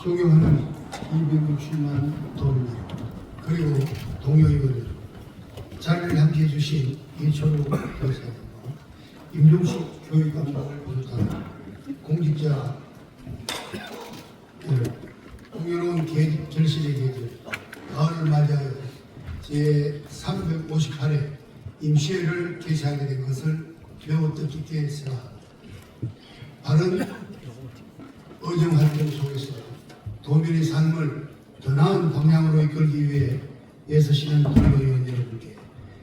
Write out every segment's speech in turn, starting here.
존경하는 260만 도민들 그리고 동료의원들, 자리를 함께해 주신 이철우 교사님과 임종식 교육감독을 비롯한 공직자 공유로운 결실의 계절 가을을 맞이하여 제358회 임시회를 개최하게 된 것을 매우 뜻깊게 생각합니다. 바른 의정활동 속에서 도민의 삶을 더 나은 방향으로 이끌기 위해 애쓰시는 동료의원 여러분께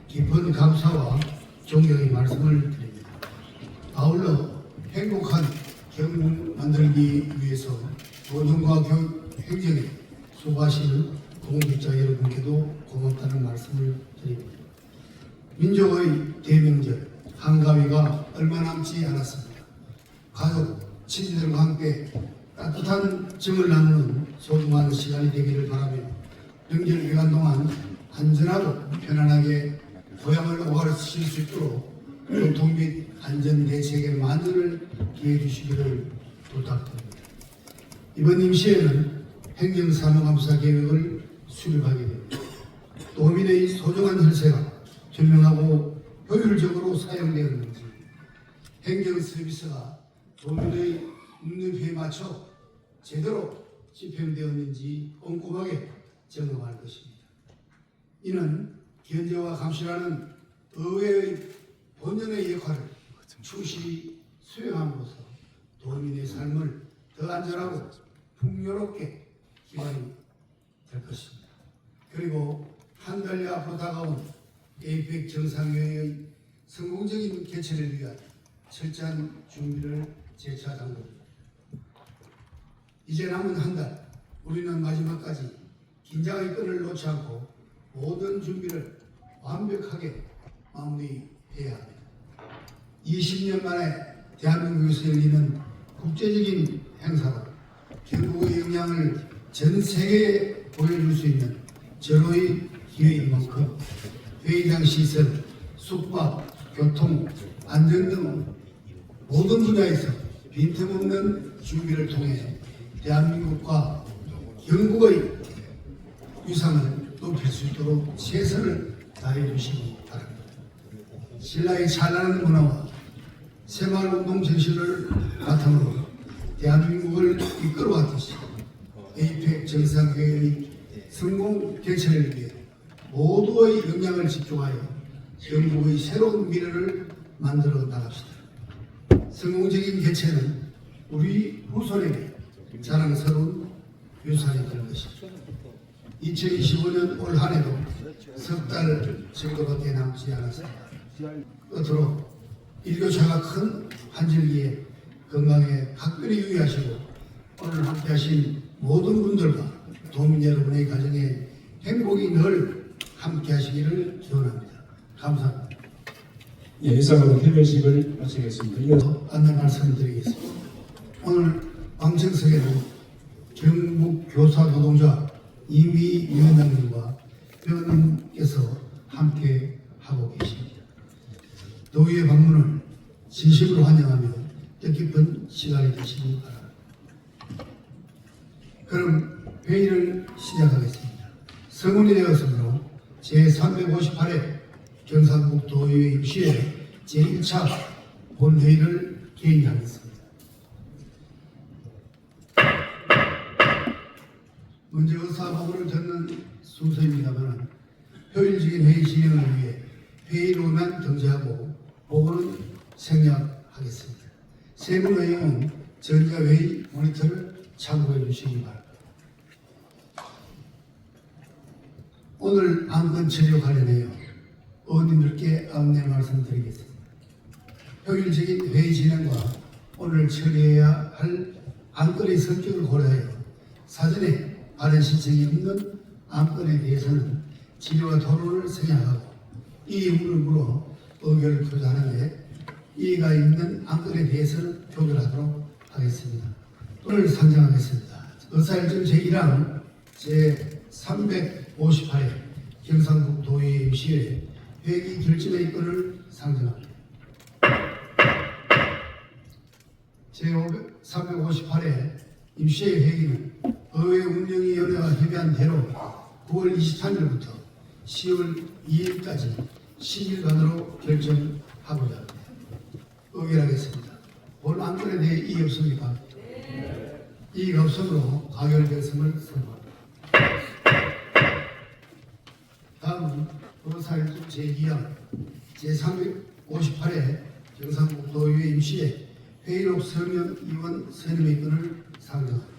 깊은 감사와 존경의 말씀을 드립니다. 아울러 행복한 경북 만들기 위해서 도정과 교육 행정에 수고하시는 공직자 여러분께도 고맙다는 말씀을 드립니다. 민족의 대명절 한가위가 얼마 남지 않았습니다. 가족, 친지들과 함께 따뜻한 정을 나누는 소중한 시간이 되기를 바라며 명절 기간 동안 안전하고 편안하게 고향을 오가실 수 있도록 교통 및 안전 대책의 만전을 기해 주시기를 부탁드립니다. 이번 임시회는 행정사무감사 계획을 수립하게 됩니다. 도민의 소중한 혈세가 현명하고 효율적으로 사용되었는지, 행정 서비스가 도민의 눈높이에 맞춰 제대로 집행되었는지 꼼꼼하게 점검할 것입니다. 이는 견제와 감시라는 의회의 본연의 역할을 충실히 수행함으로써 도민의 삶을 더 안전하고 풍요롭게 기반이 될 것입니다. 그리고 한 달여 앞으로 다가온 APEC 정상회의의 성공적인 개최를 위한 철저한 준비를 재차 당깁니다. 이제 남은 한 달, 우리는 마지막까지 긴장의 끈을 놓지 않고 모든 준비를 완벽하게 마무리해야 합니다. 20년 만에 대한민국에서 열리는 국제적인 행사로 경북의 역량을 전 세계에 보여줄 수 있는 절호의 기회인 만큼 회의장 시설, 숙박, 교통, 안전 등 모든 분야에서 빈틈없는 준비를 통해 대한민국과 경북의 위상을 높일 수 있도록 최선을 다해 주시기 바랍니다. 신라의 찬란한 문화와 새마을운동 정신을 바탕으로 대한민국을 이끌어왔듯이 APEC 정상회의의 성공 개최를 위해 모두의 역량을 집중하여 경북의 새로운 미래를 만들어 나갑시다. 성공적인 개최는 우리 후손에게 자랑스러운 유산이 될 것입니다. 2025년 올 한해도 석 달 정도밖에 남지 않았습니다. 끝으로 일교차가 큰 환절기에 건강에 각별히 유의하시고 오늘 함께하신 모든 분들과 도민 여러분의 가정에 행복이 늘 함께하시기를 기원합니다. 감사합니다. 예, 이상으로 개회식을 마치겠습니다. 이어서 안내 말씀드리겠습니다. 오늘 방청석에는 경북교사노동조합 이미위원장님과 회원님께서 함께 하고 계십니다. 도의회 방문을 진심으로 환영하며 뜻깊은 시간이 되시기 바랍니다. 그럼 회의를 시작하겠습니다. 성운이 되었으므로 제358회 경상북 도의회 임시회 제1차 본회의를 개의하겠습니다. 먼저 의사보고를 듣는 순서입니다만 효율적인 회의 진행을 위해 회의로만 등재하고 보고는 생략하겠습니다. 세부 내용은 전자회의 모니터를 참고해 주시기 바랍니다. 오늘 안건 처리와 관련하여 의원님들께 안내 말씀드리겠습니다. 효율적인 회의 진행과 오늘 처리해야 할 안건의 성격을 고려하여 사전에 발언 신청이 없는 안건에 대해서는 질의와 토론을 생략하고 이의문으로 의견을 표시하는데 이의가 있는 안건에 대해서는 표결하도록 하겠습니다. 오늘 상정하겠습니다. 의사일정 제1항 제358회 경상북 도의회 임시회 회기 결정의 건을 상정합니다. 제358회 임시회 회기는 의회 운영위원회가 협의한 대로 9월 23일부터 10월 2일까지 10일간으로 결정하고자 합니다. 의결하겠습니다. 본 안건에 대해 이의 없습니까? 이의가 없으므로 가결되었음을 선포합니다. 다음은 의사일정 제2항 제358회 경상북도의회 임시회 회의록 서명 이원 선임의 건을 상정합니다.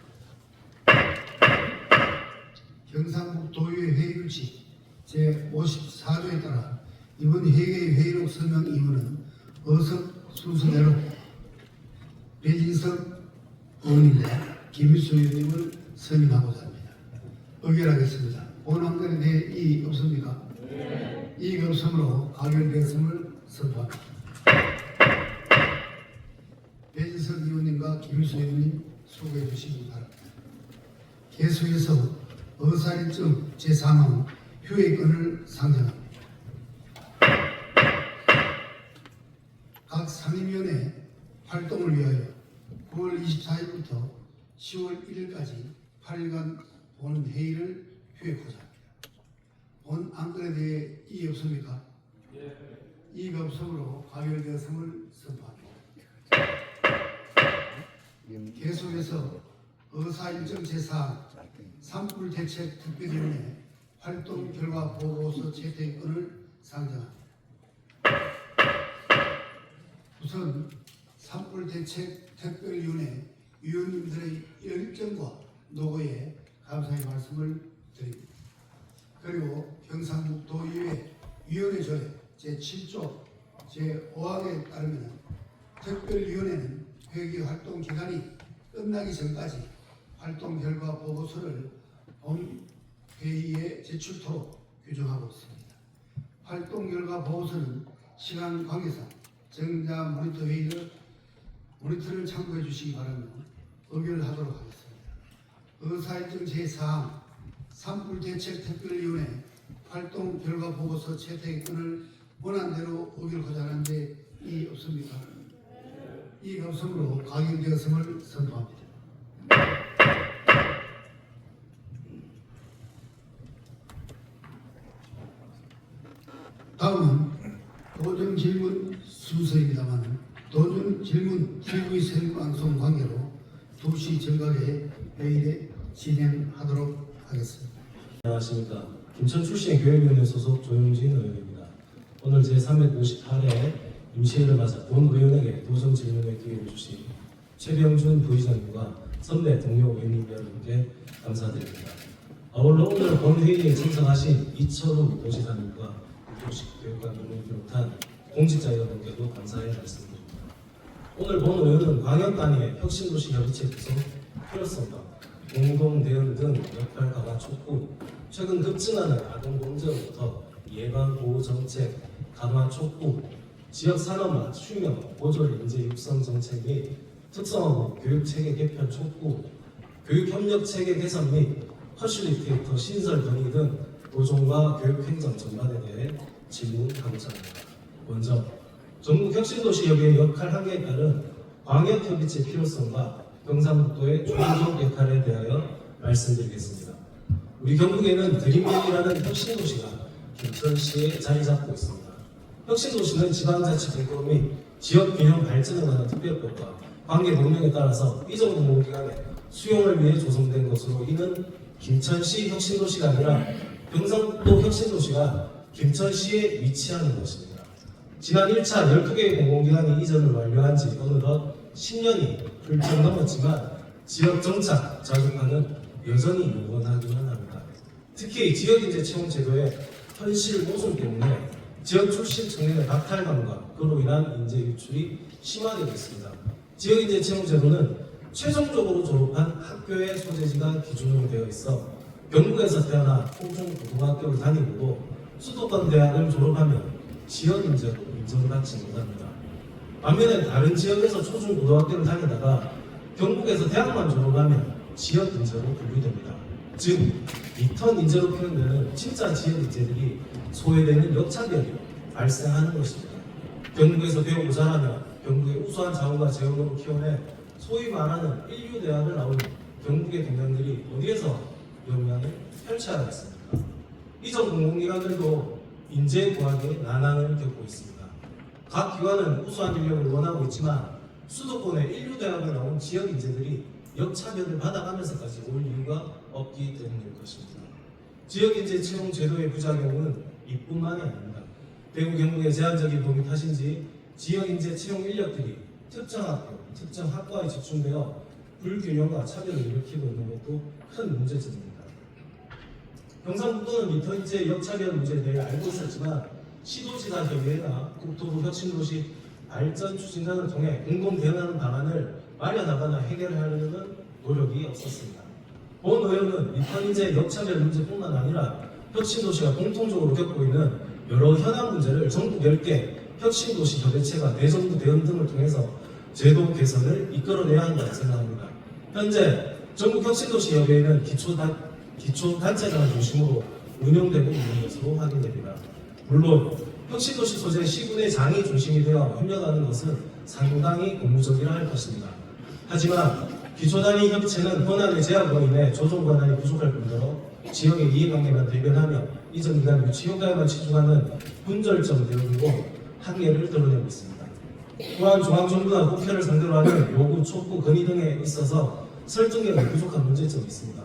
경상북도의회 회의규칙 제54조에 따라 이번 회의의 회의록 서명 임원은 어석 순서대로 배진석 의원님과 김일수 의원님을 선임하고자 합니다. 의결하겠습니다. 본 안건에 대해 이의 없습니까? 이의가 없으므로 가결되었음을 선포합니다. 배진석 의원님과 김일수 의원님 소개해 주시기 바랍니다. 계속해서 의사일정 제3항 휴회권을 상정합니다. 각 상임위원회 활동을 위하여 9월 24일부터 10월 1일까지 8일간 본 회의를 휴회코자 합니다. 본 안건에 대해 이의 없습니까? 이의가 없으므로 가결되었음을 선포합니다. 계속해서 의사일정 제4 산불대책 특별위원회 활동 결과 보고서 채택권을 상정합니다. 우선 산불대책 특별위원회 위원님들의 열정과 노고에 감사의 말씀을 드립니다. 그리고 경상북도의회 위원회 조례 제7조 제5항에 따르면 특별위원회는 회계 활동 기간이 끝나기 전까지 활동 결과 보고서를 본 회의에 제출토록 규정하고 있습니다. 활동 결과 보고서는 시간 관계상 정자 모니터를 참고해 주시기 바라며 의결하도록 하겠습니다. 의사일정 제4항 산불대책 특별위원회 활동 결과 보고서 채택권을 원안대로 의결하고자 하는데 이의 없습니까? 이의가 없으므로 가결되었음을 선포합니다. 다음은 도전 질문 순서입니다만 도전 질문 TV 생방송 관계로 2시 정각에 회의를 진행하도록 하겠습니다. 안녕하십니까. 김천 출신 교육위원회 소속 조용진 의원입니다. 오늘 제358회 임시회를 맞아 본 의원에게 도전 질문의 기회를 주신 최병준 부의장님과 선배 동료 의원님 여러분께 감사드립니다. 아울러 오늘 본 회의에 참석하신 이철우 도지사님과 조식 교육감님을 비롯한 공직자 여러분께도 감사의 말씀드립니다. 오늘 본 의원은 광역 단위의 혁신도시 협의체 구성 필요성과 공동 대응 등 역할 강화 촉구, 최근 급증하는 아동 범죄로부터 예방 보호 정책 강화 촉구, 지역 산업화 휴명 보존 인재 육성 정책 및 특성화고 교육 체계 개편 촉구, 교육 협력 체계 개선 및 퍼실리테이터 신설 건의 등 도정과 교육 행정 전반에 대해 질문하고자 합니다. 먼저 전국 혁신도시협의회 역할 한계에 따른 광역협의체 필요성과 경상북도의 중적 역할에 대하여 말씀드리겠습니다. 우리 경북에는 드림빌이라는 혁신도시가 김천시에 자리 잡고 있습니다. 혁신도시는 지방자치 대표 및 지역균형 발전에 관한 특별법과 관계 법령에 따라서 이전공공기관의 수용을 위해 조성된 것으로 이는 김천시 혁신도시가 아니라 경상북도 혁신도시가 김천시에 위치하는 것입니다. 지난 1차 12개의 공공기관이 이전을 완료한 지 어느덧 10년이 훌쩍 넘었지만 지역 정착 자극화는 여전히 요원하기만 합니다. 특히 지역인재 채용 제도의 현실 모순 때문에 지역 출신 청년의 박탈감과 그로 인한 인재 유출이 심화되고 있습니다. 지역인재 채용 제도는 최종적으로 졸업한 학교의 소재지가 기준으로 되어 있어 경북에서 태어나 공중고등학교를 다니고도 수도권 대학을 졸업하면 지역 인재로 인정받지 못합니다. 반면에 다른 지역에서 초중고등학교를 다니다가 경북에서 대학만 졸업하면 지역 인재로 분류됩니다. 즉, 리턴 인재로 표현되는 진짜 지역 인재들이 소외되는 역차별이 발생하는 것입니다. 경북에서 배우고 자라며 경북의 우수한 자원과 재원으로 키워내 소위 말하는 인류대학을 나오니 경북의 동향들이 어디에서 영향을 펼쳐야 하겠습니까? 이전 공공기관들도 인재 구하기에 난항을 겪고 있습니다. 각 기관은 우수한 인력을 원하고 있지만 수도권의 인류대학을 나온 지역 인재들이 역차별을 받아가면서까지 올 이유가 없기 때문일 것입니다. 지역 인재 채용 제도의 부작용은 이뿐만이 아닙니다. 대구 경북의 제한적인 도입 탓인지 지역 인재 채용 인력들이 특정 학교, 특정 학과에 집중되어 불균형과 차별을 일으키고 있는 것도 큰 문제점입니다. 경상북도는 미터 인재 역차별 문제에 대해 알고 있었지만 시도지사 협의회나 국토부 혁신도시 발전 추진단을 통해 공동 대응하는 방안을 마련하거나 해결하려는 노력이 없었습니다. 본 의원은 미터 인재 역차별 문제뿐만 아니라 혁신도시가 공통적으로 겪고 있는 여러 현안 문제를 전국 10개 혁신도시 협의체가 내정부 대응 등을 통해서 제도 개선을 이끌어내야 한다고 생각합니다. 현재 전국 혁신도시 협의회는 기초단체장을 중심으로 운영되고 있는 것으로 확인됩니다. 물론 혁신도시 소재 시군의 장이 중심이 되어 협력하는 것은 상당히 고무적이라 할 것입니다. 하지만 기초단위 협의체는 권한의 제약으로 인해 조정 권한이 부족할 뿐더러 지역의 이해관계만 대변하며 이전 기간 유치 효과에만 치중하는 분절점 되어들고 한계를 드러내고 있습니다. 또한 중앙정부나 국회를 상대로 하는 요구, 촉구, 건의 등에 있어서 설득력이 부족한 문제점이 있습니다.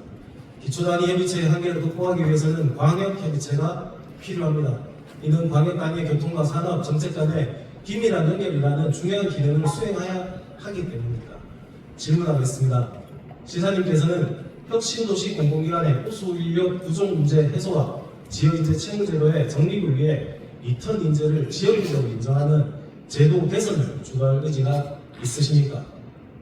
기초단위 협의체의 한계를 극복하기 위해서는 광역협의체가 필요합니다. 이는 광역 단위의 교통과 산업, 정책 간의 긴밀한 연결이라는 중요한 기능을 수행해야 하기 때문입니다. 질문하겠습니다. 시사님께서는 혁신도시 공공기관의 우수 인력 부족 문제 해소와 지역인재 채용 제도의 정립을 위해 이턴 인재를 지역인재로 인정하는 제도 개선을 주도할 의지가 있으십니까?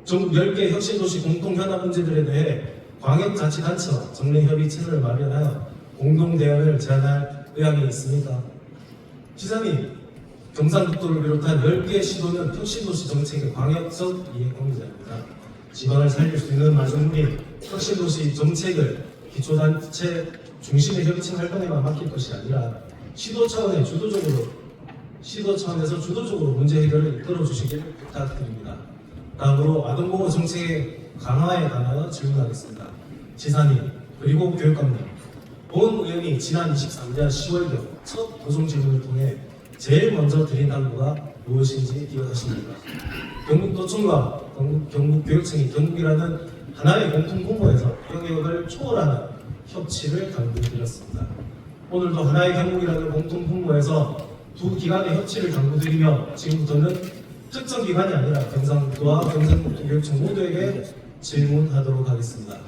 전국 10개 혁신도시 공통 현안 문제들에 대해 광역자치단체와 정례협의 채널을 마련하여 공동 대응을 제안할 의향이 있습니까? 시장님, 경상북도를 비롯한 10개 시도는 혁신도시 정책의 광역적 이해관계자입니다. 지방을 살릴 수 있는 마지막인 혁신도시 정책을 기초단체 중심의 협의체 활동에만 맡길 것이 아니라 시도 차원에서 주도적으로 문제 해결을 이끌어 주시길 부탁드립니다. 다음으로 아동보호 정책의 강화에 관하여 질문하겠습니다. 지사님 그리고 교육감님, 본 의원이 지난 23년 10월경 첫 고정 질문을 통해 제일 먼저 드린 당부가 무엇인지 기억하십니까? 경북도청과 경북교육청이 경북이라는 하나의 공통 공모에서 영역을 초월하는 협치를 당부드렸습니다. 오늘도 하나의 경북이라는 공통 공모에서 두 기관의 협치를 당부드리며 지금부터는 특정 기관이 아니라 경상북도와 경상북도교육청 모두에게 질문하도록 하겠습니다.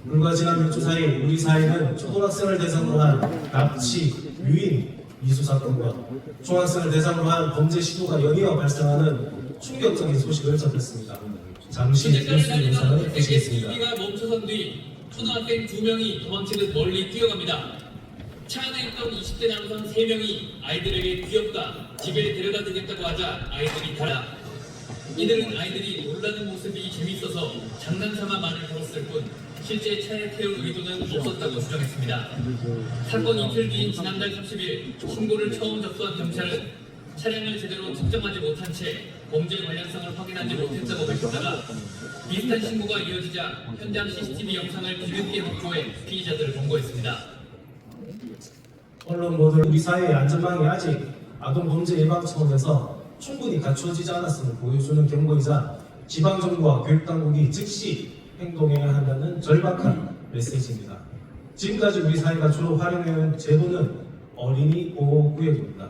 불과 지난 몇 주 사이 우리 사회는 초등학생을 대상으로 한 납치, 유인, 미수 사건과 중학생을 대상으로 한 범죄 시도가 연이어 발생하는 충격적인 소식을 접했습니다. 잠시 뉴스 영상을 보시겠습니다. SUV가 멈춰선 뒤 초등학생 2명이 도망치듯 멀리 뛰어갑니다. 차 안에 있던 20대 남성 3명이 아이들에게 귀엽다, 집에 데려다 주겠다고 하자 아이들이 달아. 이들은 아이들이 놀라는 모습이 재밌어서 장난삼아 말을 걸었을 뿐 실제 차에 태울 의도는 없었다고 주장했습니다. 사건 이틀 뒤인 지난달 30일 신고를 처음 접수한 경찰은 차량을 제대로 측정하지 못한 채 범죄 관련성을 확인하지 못했다고 밝혔다가 비슷한 신고가 이어지자 현장 CCTV 영상을 뒤늦게 확보해 피의자들을 검거했습니다. 언론 모두 우리 사회의 안전망이 아직 아동 범죄 예방 차원에서 충분히 갖추어지지 않았음을 보여주는 경고이자 지방정부와 교육당국이 즉시 행동해야 한다는 절박한 메시지입니다. 지금까지 우리 사회가 주로 활용해온 제도는 어린이 보호구역입니다.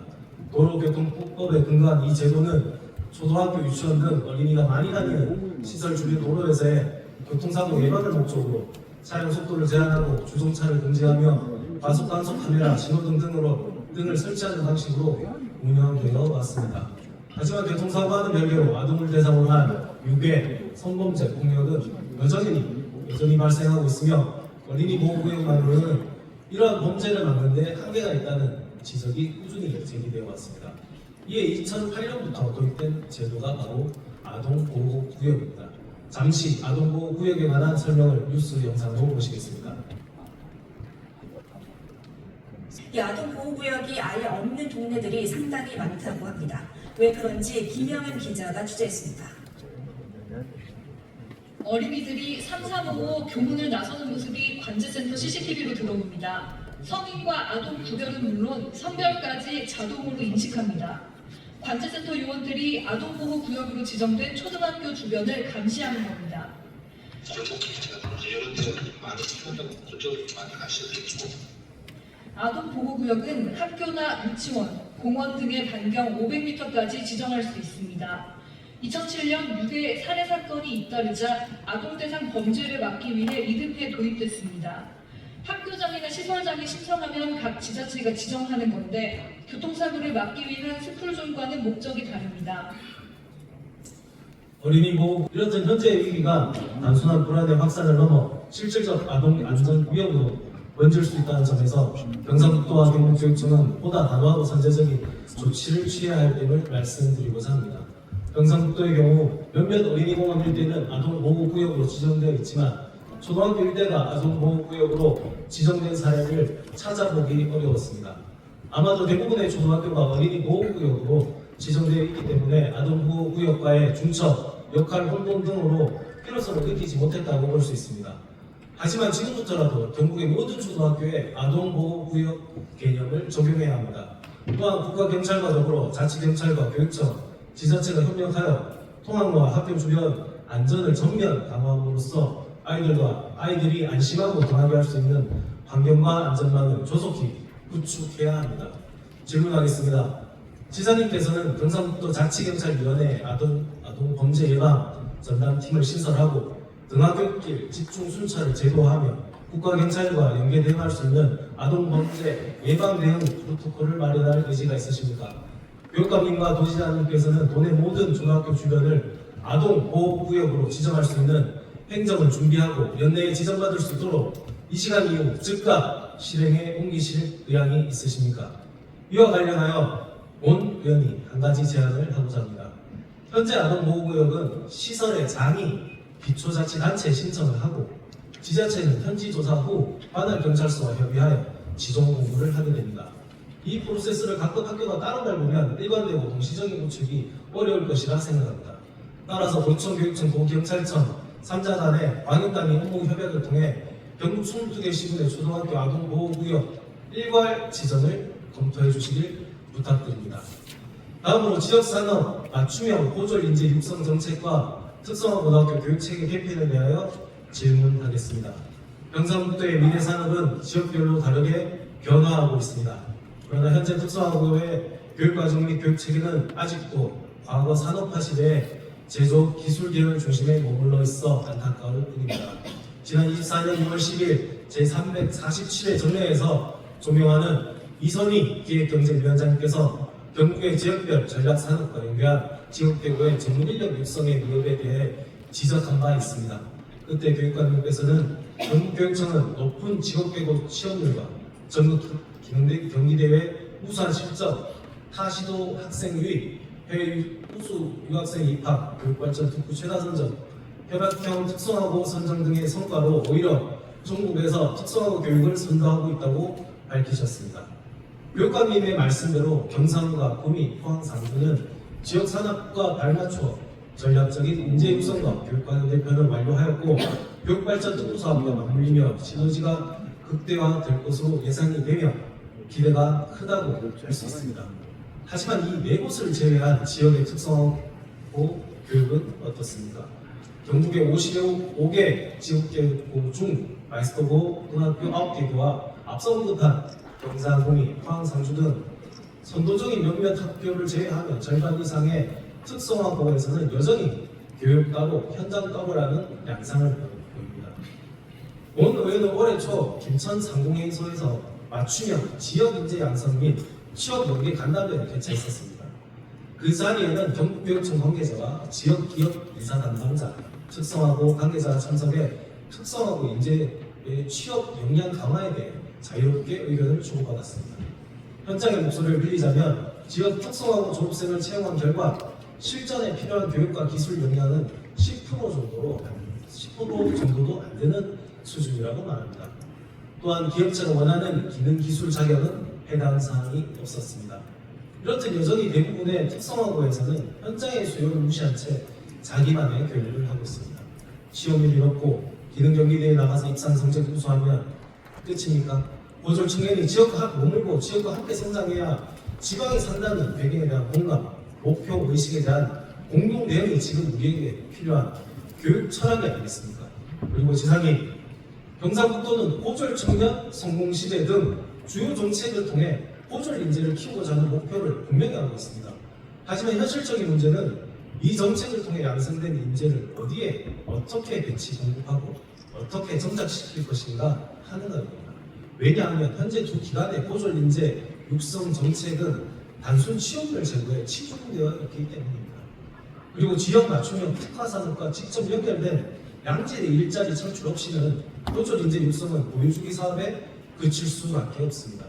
도로교통법에 근거한 이 제도는 초등학교, 유치원 등 어린이가 많이 다니는 시설 주변 도로에서의 교통사고 예방을 목적으로 차량 속도를 제한하고 주정차를 금지하며 과속 단속 카메라, 신호등 등을 설치하는 방식으로 운영되어 왔습니다. 하지만 교통사고와는 별개로 아동을 대상으로 한 유괴, 성범죄, 폭력은 여전히 발생하고 있으며 어린이 보호구역만으로는 이러한 범죄를 막는 데 한계가 있다는 지적이 꾸준히 제기되어 왔습니다. 이에 2008년부터 도입된 제도가 바로 아동보호구역입니다. 잠시 아동보호구역에 관한 설명을 뉴스 영상으로 보시겠습니다. 이 아동보호구역이 아예 없는 동네들이 상당히 많다고 합니다. 왜 그런지 김영은 기자가 취재했습니다. 어린이들이 3, 4모 교문을 나서는 모습이 관제센터 CCTV로 들어옵니다. 성인과 아동 구별은 물론 성별까지 자동으로 인식합니다. 관제센터 요원들이 아동보호구역으로 지정된 초등학교 주변을 감시하는 겁니다. 이런 데 많이 생각하고 그쪽으로 많이 가셔도 있고. 아동보호구역은 학교나 유치원, 공원 등의 반경 500m까지 지정할 수 있습니다. 2007년 유괴 살해 사건이 잇따르자 아동 대상 범죄를 막기 위해 이듬해 도입됐습니다. 학교장이나 시설장이 신청하면 각 지자체가 지정하는 건데 교통사고를 막기 위한 스쿨존과는 목적이 다릅니다. 어린이 보호 이렇듯 현재의 위기가 단순한 불안의 확산을 넘어 실질적 아동 안전 위협으로 번질 수 있다는 점에서 경상북도와 경북교육청은 보다 단호하고 선제적인 조치를 취해야 할 점을 말씀드리고자 합니다. 경상북도의 경우 몇몇 어린이공원 일대는 아동보호구역으로 지정되어 있지만 초등학교 일대가 아동보호구역으로 지정된 사례를 찾아보기 어려웠습니다. 아마도 대부분의 초등학교가 어린이보호구역으로 지정되어 있기 때문에 아동보호구역과의 중첩, 역할 혼돈 등으로 필요성을 느끼지 못했다고 볼 수 있습니다. 하지만 지금부터라도 전국의 모든 초등학교에 아동보호구역 개념을 적용해야 합니다. 또한 국가경찰과 더불어 자치경찰과 교육청, 지자체가 협력하여 통학로와 학교 주변 안전을 전면 강화함으로써 아이들이 안심하고 등하교할 수 있는 환경과 안전망을 조속히 구축해야 합니다. 질문하겠습니다. 지사님께서는 경상북도 자치경찰위원회 아동범죄 예방 전담팀을 신설하고 등하굣길 집중 순찰을 제도화하며 국가경찰과 연계 대응할 수 있는 아동범죄 예방 대응 프로토콜을 마련할 의지가 있으십니까? 교육감님과 도지사님께서는 도내 모든 초등학교 주변을 아동보호구역으로 지정할 수 있는 행정을 준비하고 연내에 지정받을 수 있도록 이 시간 이후 즉각 실행에 옮기실 의향이 있으십니까? 이와 관련하여 온 의원이 한 가지 제안을 하고자 합니다. 현재 아동보호구역은 시설의 장이 기초자치단체에 신청을 하고 지자체는 현지 조사 후 관할 경찰서와 협의하여 지정 공고를 하게 됩니다. 이 프로세스를 각각 학교가 따로 밟으면 일관되고 동시적인 구축이 어려울 것이라 생각합니다. 따라서 도청, 교육청, 도경찰청 3자 간의 광역단위 업무 협약을 통해 경북 22개 시군의 초등학교 아동보호구역 일괄 지정을 검토해 주시길 부탁드립니다. 다음으로 지역산업 맞춤형 고졸 인재 육성 정책과 특성화 고등학교 교육체계 개편에 대하여 질문하겠습니다. 경상북도의 미래산업은 지역별로 다르게 변화하고 있습니다. 그러나 현재 특성화고의 교육과정 및 교육체계는 아직도 과거 산업화 시대의 제조 기술 계열 중심에 머물러 있어 안타까울 뿐입니다. 지난 24년 6월 10일 제347회 정례에서 조명하는 이선희 기획경제위원장님께서 경북의 지역별 전략산업과 연계한 지역계고의 전문 인력 육성의 위협에 대해 지적한 바 있습니다. 그때 교육감님께서는 경북교육청은 높은 지역계고 취업률과 전국 경기대회 우수한 실적, 타시도 학생 유입, 해외 우수 유학생 입학, 교육발전 특구 최다 선정, 협약형 특성화고 선정 등의 성과로 오히려 전국에서 특성화고 교육을 선도하고 있다고 밝히셨습니다. 교육감님의 말씀대로 경상과 구미, 포항, 상주는 지역 산업과 발맞춰 전략적인 인재 육성과 교육과정 개편을 완료하였고 교육발전 특구 사업과 맞물리며 시너지가 극대화될 것으로 예상이 되며 기대가 크다고 볼 수 있습니다. 하지만 이 네 곳을 제외한 지역의 특성화고 교육은 어떻습니까? 경북의 55개 지역계고 중 마이스터고 고등학교 9개교와 앞서 언급한 경상, 구미, 포항, 상주 등 선도적인 몇몇 학교를 제외하면 절반 이상의 특성화고에서는 여전히 교육 따로, 현장 따로라는 양상을 보입니다. 원 의원은 올해 초 김천 상공회의소에서 맞춤형 지역 인재 양성 및 취업 연계 간담회를 개최했었습니다. 그 자리에는 경북교육청 관계자와 지역 기업 인사 담당자, 특성화고 관계자가 참석해 특성화고 인재의 취업 역량 강화에 대해 자유롭게 의견을 주고받았습니다. 현장의 목소리를 빌리자면 지역 특성화고 졸업생을 채용한 결과 실전에 필요한 교육과 기술 역량은 10% 정도도 안 되는 수준이라고 말합니다. 또한 기업체가 원하는 기능 기술 자격은 해당 사항이 없었습니다. 이렇듯 여전히 대부분의 특성화고에서는 현장의 수요를 무시한 채 자기만의 교육을 하고 있습니다. 시험을 잃었고 기능 경기대에 나가서 입상 성적 우수하면 끝입니까? 고졸 청년이 지역과 머물고 지역과 함께 성장해야 지방에 산다는 배경에 대한 공감, 목표 의식에 대한 공동 내용이 지금 우리에게 필요한 교육 철학이 아니겠습니까? 그리고 지상이 경상북도는 고졸 청년 성공 시대 등 주요 정책을 통해 고졸 인재를 키우고자 하는 목표를 분명히 하고 있습니다. 하지만 현실적인 문제는 이 정책을 통해 양성된 인재를 어디에 어떻게 배치 공급하고 어떻게 정착시킬 것인가 하는 것입니다. 왜냐하면 현재 두 기관의 고졸 인재 육성 정책은 단순 취업률 제고에 치중되어 있기 때문입니다. 그리고 지역 맞춤형 특화 산업과 직접 연결된 양질의 일자리 창출 없이는 고졸 인재 육성은 보유주기 사업에 그칠 수밖에 없습니다.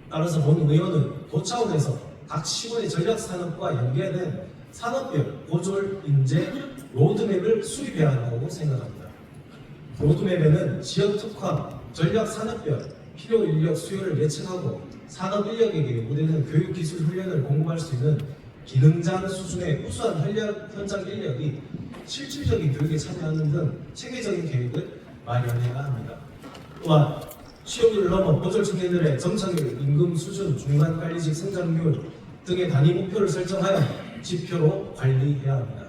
따라서 본 의원은 도 차원에서 각 시군의 전략 산업과 연계된 산업별 고졸 인재 로드맵을 수립해야 한다고 생각합니다. 로드맵에는 지역 특화, 전략 산업별 필요 인력 수요를 예측하고 산업 인력에게 우리는 교육 기술 훈련을 공급할 수 있는 기능장 수준의 우수한 현장 인력이 실질적인 교육에 참여하는 등 체계적인 계획을 마련해야 합니다. 또한 취업률을 넘어 고졸 청년들의 정착률, 임금 수준, 중간 관리직 성장률 등의 단위 목표를 설정하여 지표로 관리해야 합니다.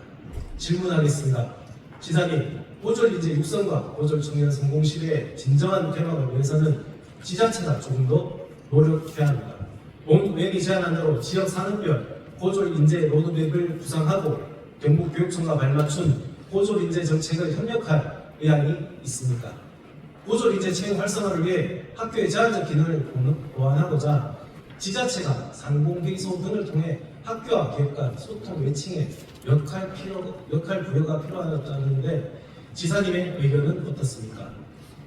질문하겠습니다. 지사님, 고졸 인재 육성과 고졸 청년 성공 시대의 진정한 개방을 위해서는 지자체가 조금 더 노력해야 합니다. 본 의원이 제안한 대로 지역 산업별 고졸 인재 로드맵을 구상하고 경북교육청과 발맞춘 고졸 인재 정책을 협력할 의향이 있습니까? 고졸 인재 채용 활성화를 위해 학교의 제한적 기능을 보완하고자 지자체가 상공회의소 등을 통해 학교와 기업 간 소통 외칭에 역할 부여가 필요하다는데 지사님의 의견은 어떻습니까?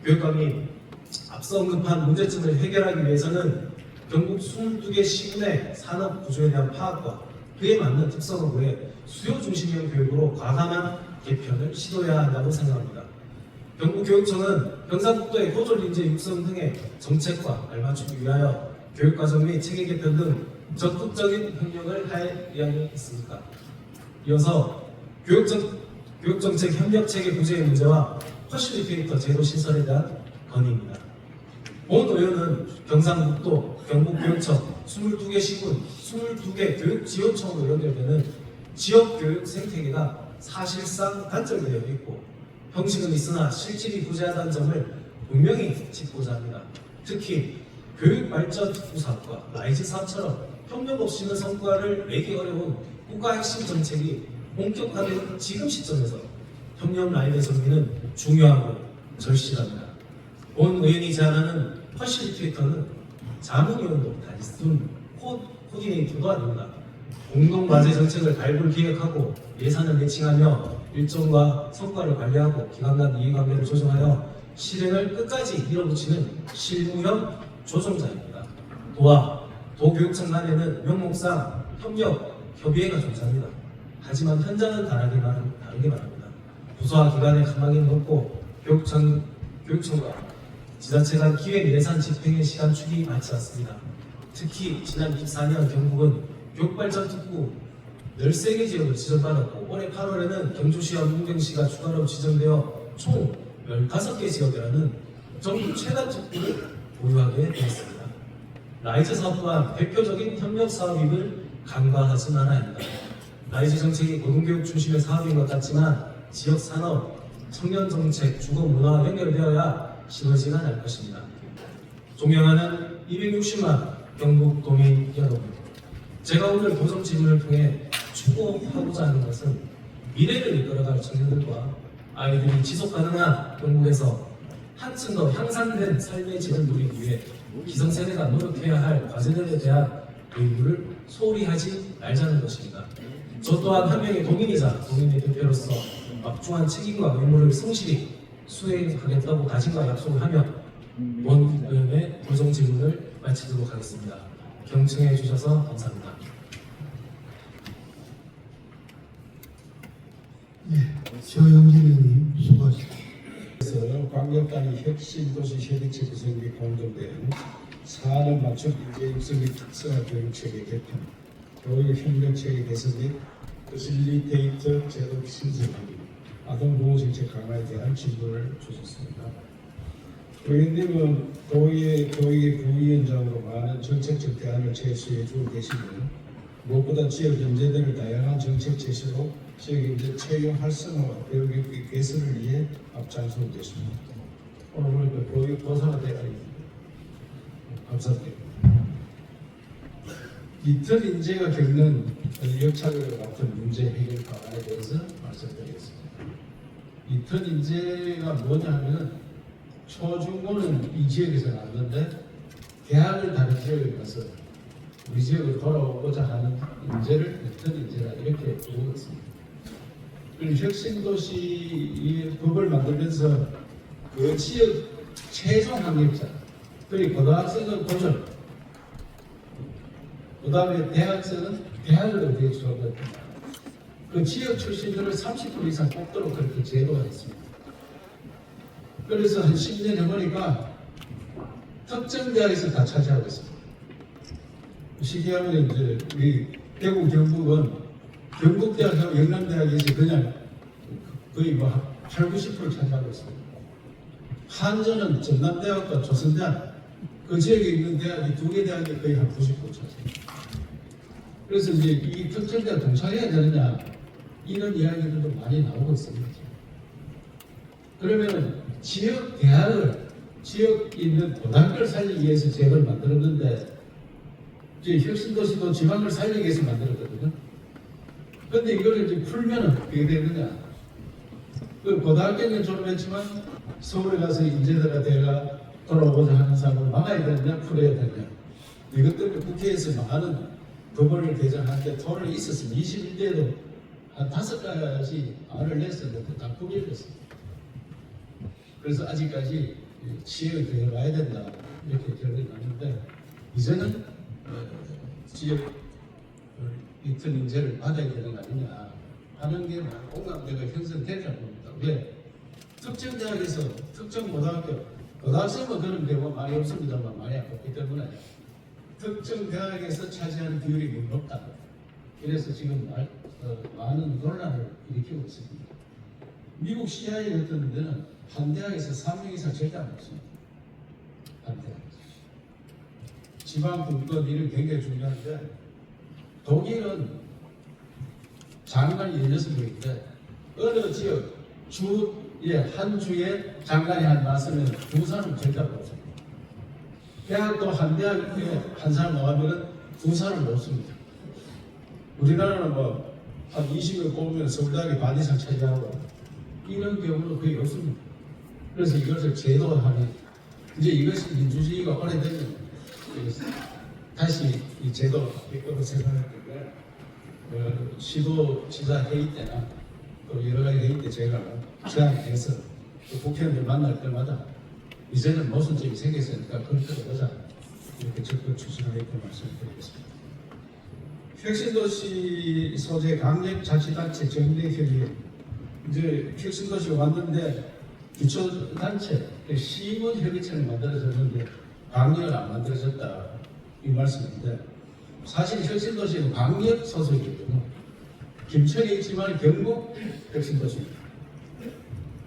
교육감이 앞서 언급한 문제점을 해결하기 위해서는 경북 22개 시군의 산업 구조에 대한 파악과 그에 맞는 특성을 고려 수요 중심형 교육으로 과감한 개편을 시도해야 한다고 생각합니다. 경북교육청은 경상북도의 고졸 인재 육성 등의 정책과 알맞추기 위하여 교육과정 및 체계 개편 등 적극적인 협력을 할 의향이 있습니까? 이어서 교육정책 협력체계 구제의 문제와 퍼실리테이터 제도 신설에 대한 건의입니다. 본 의원은 경상북도, 경북교육청, 22개 시군, 22개 교육지원청으로 연결되는 지역교육 생태계가 사실상 단절되어 있고 형식은 있으나 실질이 부재하다는 점을 분명히 짚고자 합니다. 특히 교육발전특구사업과 라이즈 사업처럼 협력 없이는 성과를 내기 어려운 국가 핵심 정책이 본격화된 지금 시점에서 협력 라인의 정비는 중요하고 절실합니다. 본 의원이 제안하는 퍼실리테이터는 자문위원도 단순 코디네이터도 아닙니다. 공동과제 정책을 발굴 기획하고 예산을 매칭하며 일정과 성과를 관리하고 기관 간 이해관계를 조정하여 실행을 끝까지 밀어붙이는 실무형 조정자입니다. 도와 도교육청 간에는 명목상 협력, 협의회가 존재합니다. 하지만 현장은 다르게 말합니다. 부서와 기관의 가망이 높고 교육청과 지자체 간 기획 예산 집행의 시간축이 맞지 않습니다. 특히 지난 24년 경북은 교육발전특구 13개 지역을 지정받았고 올해 8월에는 경주시와 문경시가 추가로 지정되어 총 15개 지역이라는 전국 최다 특구를 보유하게 되었습니다. 라이즈 사업 또한 대표적인 협력 사업임을 간과하지 말아야 합니다. 라이즈 정책이 고등교육 중심의 사업인 것 같지만 지역 산업, 청년 정책, 주거 문화와 연결되어야 시너지가 날 것입니다. 존경하는 260만 경북 도민 여러분, 제가 오늘 도정 질문을 통해 추구하고자 하는 것은 미래를 이끌어갈 청년들과 아이들이 지속가능한 경북에서 한층 더 향상된 삶의 질을 누리기 위해 기성세대가 노력해야 할 과제들에 대한 의무를 소홀히 하지 말자는 것입니다. 저 또한 한 명의 도민이자 도민의 대표로서 막중한 책임과 의무를 성실히 수행하겠다고 다짐과 약속을 하며 본 의원의 도정 질문을 마치도록 하겠습니다. 경청해 주셔서 감사합니다. 최영진 의원님 수고하셨습니다. 그래서 광역단위 혁신도시 협의체 구성 및 공정된 산업 맞춤 인재 육성 및 특성화 교육체계 개편, 교육 협력체계 개선 및 퍼실리테이터 제도 신설 등 아동보호정책 강화에 대한 질문을 주셨습니다. 의원님은 도의회 부위원장으로 많은 정책적 대안을 제시해 주고 계시고 무엇보다 지역 연재들을 다양한 정책 제시로 지역 연재 채용 활성화와 교육 개선을 위해 앞장서고 계십니다. 오늘 보니까 교육 도사가 되어있습니다. 감사드립니다. 이틀 인재가 겪는 역차별 같은 문제 해결 방안에 대해서 말씀드리겠습니다. 이틀 인재가 뭐냐면 초중고는 이 지역에서 나왔는데 대학을 다른 지역에 가서 우리 지역으로 돌아오고자 하는 인재를 이틀 인재라 이렇게 부르고 있습니다. 그리고 혁신도시 법을 만들면서 그 지역 최종 학력자, 그리고 고등학생은 고졸, 그 다음에 대학생은 대학을 어떻게 졸업했다. 그 지역 출신들을 30% 이상 뽑도록 그렇게 제도가 됐습니다. 그래서 한 10년 해보니까 특정 대학에서 다 차지하고 있습니다. 시기하면 이제 우리 대구 경북은 경북대학하고 영남대학에서 그냥 거의 뭐 8, 90% 차지하고 있습니다. 한전은 전남대학과 조선대학, 그 지역에 있는 대학이 2개 대학이 거의 한 90% 차지합니다. 그래서 이제 이 특정대학 동창해야 되느냐 이런 이야기들도 많이 나오고 있습니다. 그러면 지역 대학을 지역에 있는 고등학교를 살리기 위해서 제도를 만들었는데 이제 혁신도시도 지방을 살리기 위해서 만들었거든요. 그런데 이걸 이제 풀면은 어떻게 되느냐? 그 고등학교는 졸업했지만 서울에 가서 인재들아 대가 돌아오고자 하는 사람을 막아야 되느냐 풀어야 되느냐? 이것 때문에 국회에서 많은 법을 개정하는데 토론이 있었습니다. 21대에도 한 5가지 안을 냈었는데 다 포기했습니다. 그래서 아직까지 지역에 들어가야 된다 이렇게 결론이 났는데 이제는 지역 이틀 인재를 받아야 되는 거 아니냐 하는 게 공감대가 형성되지 봅니다. 왜? 특정 대학에서 특정 고등학생은 그런 경우가 많이 없습니다만 많이 없기 때문에 특정 대학에서 차지하는 비율이 너무 높다. 그래서 지금 많은 논란을 일으키고 있습니다. 미국 CIA 같은 데는 한 대학에서 3명 이상 절대 안 없습니다. 한 대학에서. 지방 분권 이런 굉장히 중요한데 독일은 장관이 16명인데 어느 지역 한 주에 장관이 한 나서면 두 사람 절대 없습니다. 대학도 한 대학에 한 사람 나가면 두 사람 없습니다. 우리나라는 뭐 한 20명 뽑으면 서울대학이 반 이상 차지하고 이런 경우는 거의 없습니다. 그래서 이것을 제도화하는 이제 이것이 민주주의가 오래되면 다시 이 제도가 바뀔 거로 생각했는데 시도지사 회의 때나 또 여러 가지 회의 때 제가 제안해서 국회의원들 만날 때마다 이제는 모순점이 생겼으니까 그렇게 보자 이렇게 적극 추진하겠다고 말씀드리겠습니다. 혁신도시 소재 강력자치단체 정례협의회 이제 혁신도시가 왔는데 기초단체 시군협의체를 만들어졌는데 강력은 안 만들어졌다 이 말씀인데 사실 혁신도시는 강력 소속이거든요. 김천에 있지만 경북 혁신도시입니다.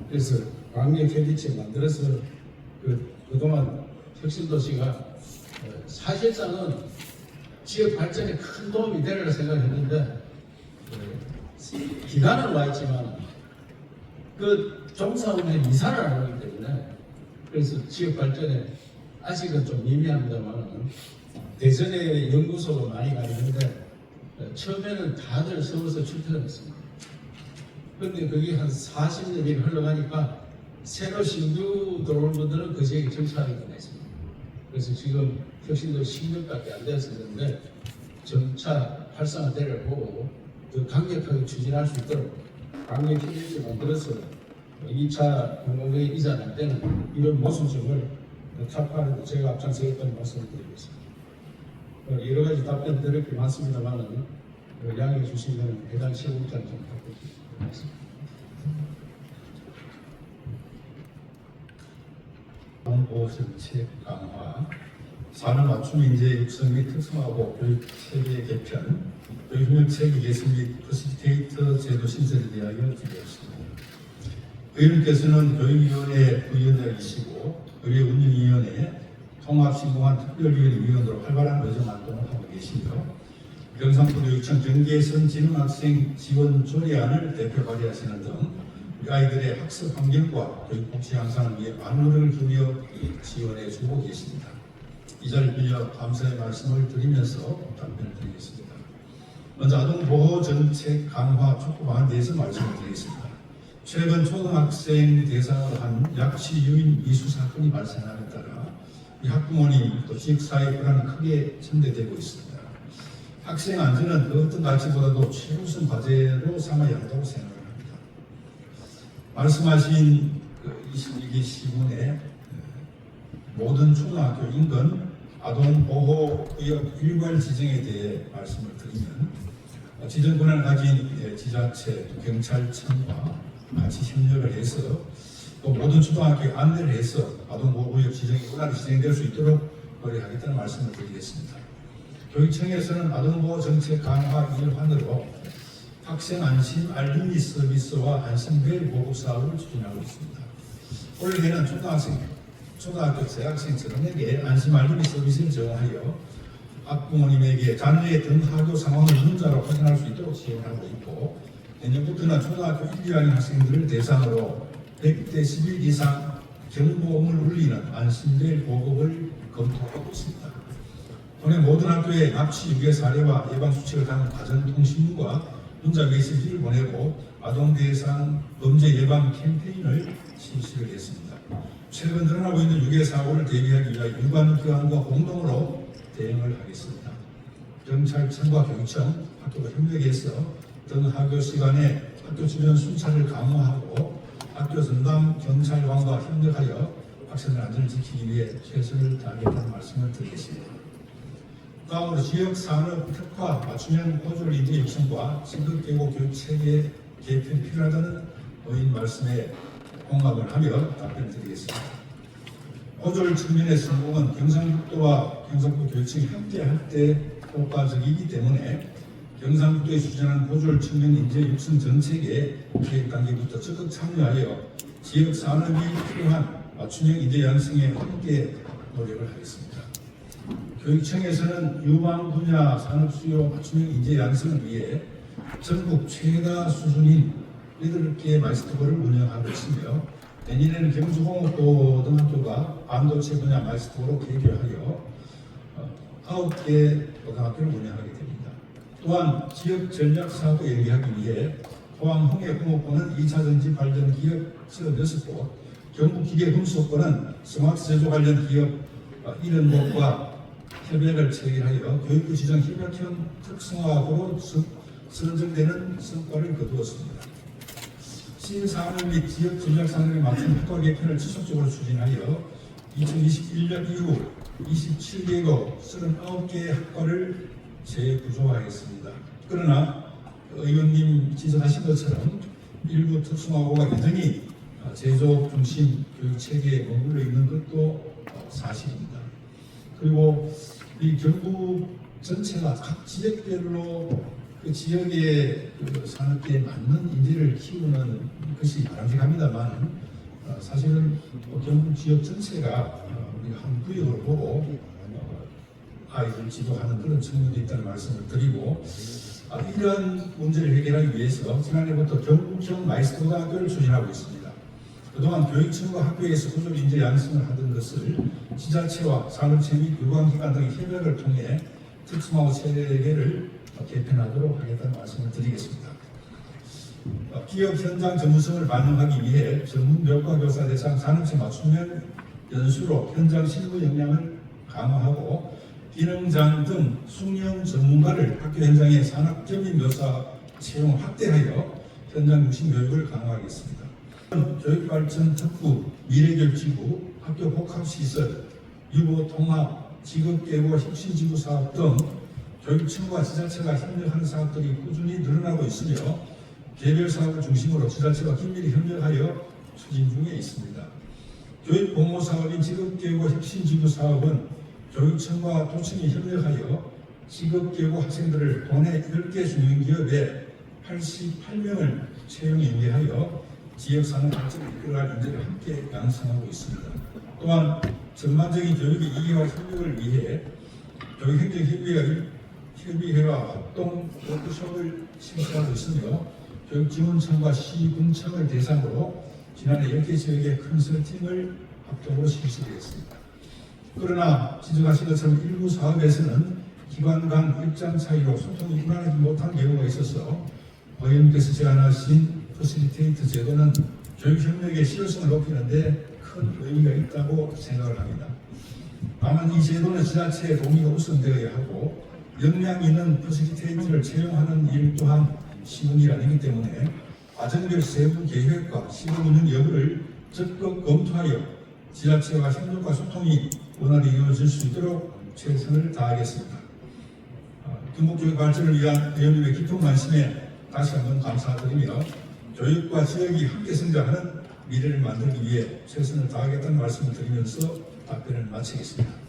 그래서 강력협의체 만들어서 그동안 혁신도시가 사실상은 지역 발전에 큰 도움이 되리라 생각했는데 기간은 와 있지만 그 종사원에 이사를 안 하기 때문에 그래서 지역 발전에 아직은 좀 미미합니다만 대전에 연구소가 많이 가는데 처음에는 다들 서울서 출퇴근했습니다. 그런데 그게 한 40년이 흘러가니까 새로 신규 들어온 분들은 그 지역에 정착하게 되었습니다. 그래서 지금 혁신도 10년밖에 안 되었었는데 점차 활성화되를 보고 더 강력하게 추진할 수 있도록 강력협의체 만들어서 2차 공공회의 이전할 때는 이런 모순점을 타파하는 데 제가 앞장서겠다는 말씀을 드리겠습니다. 여러 가지 답변 드릴 게 많습니다만 양해해 주시면 해당 실무장 좀 부탁드리겠습니다. 보호정책 강화, 산업 맞춤 인재 육성 및 특성화고 교육 체계 개편, 교육 협력 체계 개선 및 퍼시테이터 제도 신설에 대하여 준비했습니다. 의원께서는 교육위원회 부위원장이시고 의회운영위원회 통합신공한 특별위원으로 활발한 의정 활동을 하고 계시며 경상북도교육청 경계선 지능학생 지원 조례안을 대표 발의하시는 등 우리 아이들의 학습 환경과 교육 복지 향상을 위해 많은 노력을 기울여 지원해 주고 계십니다. 이 자리를 빌려 감사의 말씀을 드리면서 답변을 드리겠습니다. 먼저 아동보호 정책 강화 촉구 방안에 대해서 말씀을 드리겠습니다. 최근 초등학생 대상으로 한 약취 유인 미수 사건이 발생함에 따라 이 학부모님 또 지역사회 불안이 크게 전대되고 있습니다. 학생 안전은 그 어떤 가치보다도 최우선 과제로 삼아야 한다고 생각을 합니다. 말씀하신 22기 시문에 모든 초등학교 인근 아동보호구역 일괄 지정에 대해 말씀을 드리면 지정 권한을 가진 지자체, 경찰청과 같이 협력을 해서 또 모든 초등학교에 안내를 해서 아동보호구역 지정이 원활히 진행될 수 있도록 노력하겠다는 말씀을 드리겠습니다. 교육청에서는 아동보호 정책 강화 일환으로 학생 안심 알림이 서비스와 안심벨 보급 사업을 추진하고 있습니다. 올해는 초등학교 재학생 전원에게 안심 알림이 서비스를 제공하여 학부모님에게 자녀의 등하교 상황을 문자로 확인할 수 있도록 지원하고 있고, 내년부터는 초등학교 1, 2학년 학생들을 대상으로 100대11 이상 경보음을 울리는 안심벨 보급을 검토하고 있습니다. 올해 모든 학교에 납치 유괴 사례와 예방 수칙을 담은 가정통신문과 문자 메시지를 보내고 아동 대상 범죄 예방 캠페인을 실시를 했습니다. 최근 늘어나고 있는 유괴 사고를 대비하기 위해 유관기관과 공동으로 대응을 하겠습니다. 경찰청과 교육청, 학교가 협력해서 등 학교 시간에 학교 주변 순찰을 강화하고 학교 전담 경찰관과 협력하여 학생들 안전을 지키기 위해 최선을 다하겠다는 말씀을 드리겠습니다. 다음으로 지역 산업 특화 맞춤형 호졸 인재 육성과 진급 계고 교육 체계 개편이 필요하다는 의원 말씀에 공감을 하며 답변을 드리겠습니다. 호졸 측면의 성공은 경상북도와 경상북도 교육청이 함께할 때 효과적이기 때문에 경상북도에 추진하는 호졸 측면 인재 육성 정책에 계획 단계부터 적극 참여하여 지역 산업이 필요한 맞춤형 인재 양성에 함께 노력을 하겠습니다. 교육청에서는 유망 분야 산업 수요 맞춤형 인재 양성을 위해 전국 최다 수준인 8개의 마이스터볼을 운영하고 있으며 내년에는 경주공업고등학교가 반도체 분야 마이스터볼로 개교하여 9개 고등학교를 운영하게 됩니다. 또한 지역 전략 사업을 연계하기 위해 포항 홍해공업고는 2차 전지 발전 기업 6곳, 경북기계금속고는 스마트 제조 관련 기업 70곳과 협약을 체결하여 교육부 지정 협약형 특성화학으로 선정되는 성과를 거두었습니다. 신산업 및 지역 전략 산업에 맞춘 효과 개편을 지속적으로 추진하여 2021년 이후 27개국 39개의 학과를 재구조하겠습니다. 그러나 의원님 지적하신 것처럼 일부 특성화고가 여전히 제조업 중심 교육 체계에 머물러 있는 것도 사실입니다. 그리고 이 경북 전체가 각 지역별로 그 지역의 그 산업계에 맞는 인재를 키우는 것이 바람직합니다만 사실은 경북 지역 전체가 우리가 한 구역으로 보고 아이들 지도하는 그런 측면도 있다는 말씀을 드리고 이러한 문제를 해결하기 위해서 지난해부터 경북형 마이스터 고등학교를 추진하고 있습니다. 그동안 교육청과 학교에서 호졸 인재 양성을 하던 것을 지자체와 산업체 및 유관기관 등의 협약을 통해 특성화고 체계를 개편하도록 하겠다는 말씀을 드리겠습니다. 기업 현장 전문성을 반영하기 위해 전문 묘과교사 대상 산업체 맞춤형 연수로 현장 실무 역량을 강화하고 기능장 등 숙련 전문가를 학교 현장에 산업 전문 묘사 채용 확대하여 현장 중심 교육을 강화하겠습니다. 교육발전 특구, 미래교육지구, 학교 복합시설, 유보 통합, 직업계고 혁신지구 사업 등 교육청과 지자체가 협력하는 사업들이 꾸준히 늘어나고 있으며 개별 사업을 중심으로 지자체와 긴밀히 협력하여 추진 중에 있습니다. 교육공모 사업인 직업계고 혁신지구 사업은 교육청과 도청이 협력하여 직업계고 학생들을 도내 10개 중견기업에 88명을 채용에 위하여 지역 산업 발전을 이끌어갈 인재를 함께 양성하고 있습니다. 또한 전반적인 교육의 이해와 협력을 위해 교육행정협의회와 합동 워크숍을 실시하고 있으며 교육지원청과 시군청을 대상으로 지난해 10개 지역의 컨설팅을 합동으로 실시했습니다. 그러나 지적하신 것처럼 일부 사업에서는 기관 간 입장 차이로 소통이 일어나지 못한 경우가 있어서 의원님께서 제안하신 퍼실리테이터 제도는 교육협력의 실효성을 높이는데 큰 의미가 있다고 생각을 합니다. 다만 이 제도는 지자체의 동의가 우선되어야 하고 역량 있는 퍼실리테이터를 채용하는 일 또한 쉬운 일이 아니기 때문에 과정별 세부 계획과 시범 운영 여부를 적극 검토하여 지자체와 협력과 소통이 원활히 이루어질 수 있도록 최선을 다하겠습니다. 경북교육 발전을 위한 의원님의 깊은 관심에 다시 한번 감사드리며 교육과 지역이 함께 성장하는 미래를 만들기 위해 최선을 다하겠다는 말씀을 드리면서 답변을 마치겠습니다.